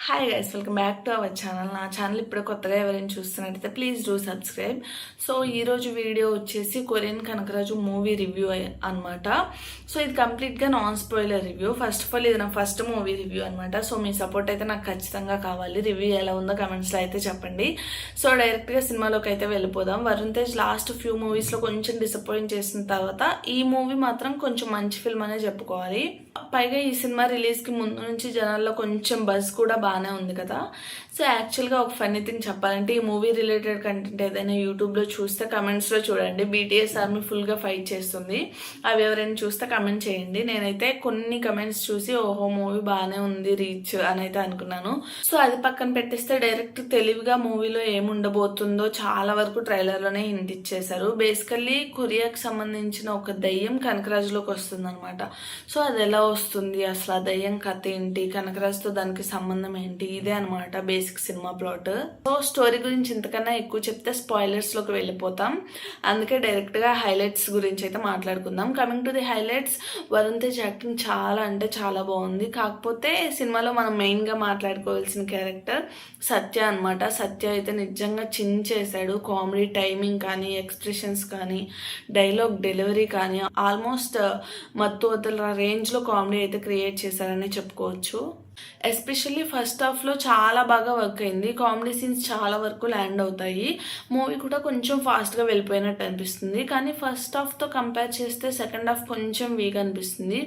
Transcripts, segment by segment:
Hi guys, welcome back to our channel. నా channel ఇప్పుడు కొత్తగా ఎవరైనా చూస్తున్నట్టయితే ప్లీజ్ డూ సబ్స్క్రైబ్. సో ఈరోజు వీడియో వచ్చేసి కొరియన్ కనకరాజు మూవీ రివ్యూ అనమాట. సో ఇది కంప్లీట్గా non spoiler review. First of all ఇది నా ఫస్ట్ మూవీ రివ్యూ అనమాట. సో మీ సపోర్ట్ అయితే నాకు ఖచ్చితంగా కావాలి. రివ్యూ ఎలా ఉందో కమెంట్స్లో అయితే చెప్పండి. సో డైరెక్ట్గా సినిమాలోకి అయితే వెళ్ళిపోదాం. వరుణ్ తేజ్ లాస్ట్ ఫ్యూ మూవీస్లో కొంచెం డిసప్పాయింట్ చేసిన తర్వాత ఈ మూవీ మాత్రం కొంచెం మంచి ఫిల్మ్ అనే చెప్పుకోవాలి. పైగా ఈ సినిమా రిలీజ్కి ముందు నుంచి జనాల్లో కొంచెం బజ్ కూడా బాగానే ఉంది కదా. సో యాక్చువల్గా ఒక ఫన్నీ థింగ్ చెప్పాలంటే ఈ మూవీ రిలేటెడ్ కంటెంట్ ఏదైనా యూట్యూబ్లో చూస్తే కమెంట్స్లో చూడండి. BTS ఆర్మీ ఫుల్గా ఫైట్ చేస్తుంది. అవి ఎవరైనా చూస్తే కమెంట్ చేయండి. నేనైతే కొన్ని కమెంట్స్ చూసి ఓహో మూవీ బాగానే ఉంది రీచ్ అని అయితే అనుకున్నాను. సో అది పక్కన పెట్టేస్తే డైరెక్ట్ తెలివిగా మూవీలో ఏముండబోతుందో చాలా వరకు ట్రైలర్లోనే హింట్ ఇచ్చేశారు. బేసికల్లీ కొరియాకి సంబంధించిన ఒక దయ్యం కనకరాజులోకి వస్తుంది అనమాట. సో అది ఎలా వస్తుంది, అసలు ఆ దయ్యం కథ ఏంటి, కనకరాజుతో దానికి సంబంధం ఏంటి, ఇదే అనమాట basic cinema plot. So story గురించి ఇంతకన్నా ఎక్కువ చెప్తే స్పాయిలర్స్ లోకి వెళ్ళిపోతాం. అందుకే డైరెక్ట్ గా హైలైట్స్ గురించి అయితే మాట్లాడుకుందాం. Coming to the highlights, Varun Tej acting చాలా అంటే చాలా బాగుంది. కాకపోతే సినిమాలో మనం మెయిన్ గా మాట్లాడుకోవాల్సిన క్యారెక్టర్ సత్య అనమాట. సత్య అయితే నిజంగా చించేశాడు. కామెడీ టైమింగ్ కానీ, ఎక్స్ప్రెషన్స్ కానీ, డైలాగ్ డెలివరీ కానీ ఆల్మోస్ట్ మత్తు వదల రేంజ్ లో కామెడీ అయితే క్రియేట్ చేశారని చెప్పుకోవచ్చు. ఎస్పెషల్లీ ఫస్ట్ హాఫ్లో చాలా బాగా వర్క్ అయింది. కామెడీ సీన్స్ చాలా వరకు ల్యాండ్ అవుతాయి. మూవీ కూడా కొంచెం ఫాస్ట్గా వెళ్ళిపోయినట్టు అనిపిస్తుంది. కానీ ఫస్ట్ హాఫ్తో కంపేర్ చేస్తే సెకండ్ హాఫ్ కొంచెం వీక్ అనిపిస్తుంది.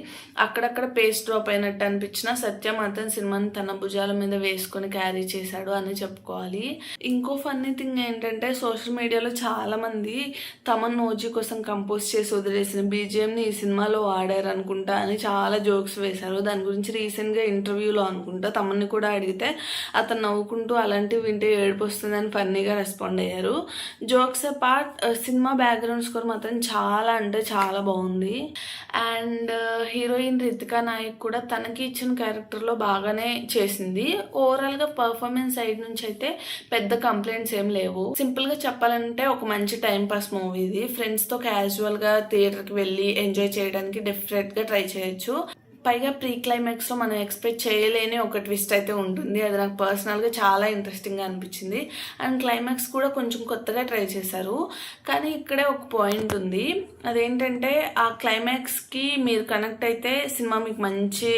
అక్కడక్కడ పేస్ డ్రాప్ అయినట్టు అనిపించిన సత్య మాత్రం సినిమాని తన భుజాల మీద వేసుకొని క్యారీ చేశాడు అని చెప్పుకోవాలి. ఇంకో ఫన్నీ థింగ్ ఏంటంటే సోషల్ మీడియాలో చాలా మంది తమన్ ఓజీ కోసం కంపోజ్ చేసి వదిలేసిన BGMని ఈ సినిమాలో వాడారు అనుకుంటా అని చాలా జోక్స్ వేశారు. దాని గురించి రీసెంట్గా ఇంటర్వ్యూలో అనుకుంటా తమన్ని కూడా అడిగితే అతను నవ్వుకుంటూ అలాంటివి వింటే ఏడుపు వస్తుందని ఫన్నీగా రెస్పాండ్ అయ్యారు. Jokes apart cinema background score మాత్రం చాలా అంటే చాలా బాగుంది. అండ్ హీరోయిన్ రితికా నాయక్ కూడా తనకి ఇచ్చిన క్యారెక్టర్లో బాగానే చేసింది. ఓవరాల్గా పర్ఫార్మెన్స్ సైడ్ నుంచి అయితే పెద్ద కంప్లైంట్స్ ఏం లేవు. సింపుల్గా చెప్పాలంటే ఒక మంచి టైం పాస్ మూవీ ఇది. ఫ్రెండ్స్తో క్యాజువల్గా థియేటర్కి వెళ్ళి ఎంజాయ్ చేయడానికి డెఫినెట్గా ట్రై చేయొచ్చు. పైగా ప్రీ క్లైమాక్స్లో మనం ఎక్స్పెక్ట్ చేయలేని ఒక ట్విస్ట్ అయితే ఉంటుంది. అది నాకు పర్సనల్గా చాలా ఇంట్రెస్టింగ్గా అనిపించింది. అండ్ క్లైమాక్స్ కూడా కొంచెం కొత్తగా ట్రై చేశారు. కానీ ఇక్కడే ఒక పాయింట్ ఉంది. అదేంటంటే ఆ క్లైమాక్స్కి మీరు కనెక్ట్ అయితే సినిమా మీకు మంచి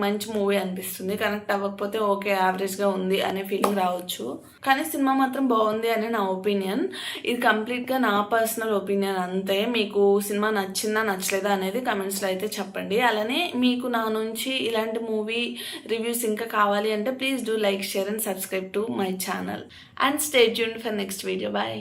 మంచి మూవీ అనిపిస్తుంది. కనెక్ట్ అవ్వకపోతే ఓకే యావరేజ్గా ఉంది అనే ఫీలింగ్ రావచ్చు. కానీ సినిమా మాత్రం బాగుంది అని నా ఒపీనియన్. ఇది కంప్లీట్గా నా పర్సనల్ ఒపీనియన్ అంతే. మీకు సినిమా నచ్చిందా నచ్చలేదా అనేది కమెంట్స్లో అయితే చెప్పండి. అలానే మీకు నా నుంచి ఇలాంటి మూవీ రివ్యూస్ ఇంకా కావాలి అంటే please do like, share and subscribe to my channel and stay tuned for next video. Bye.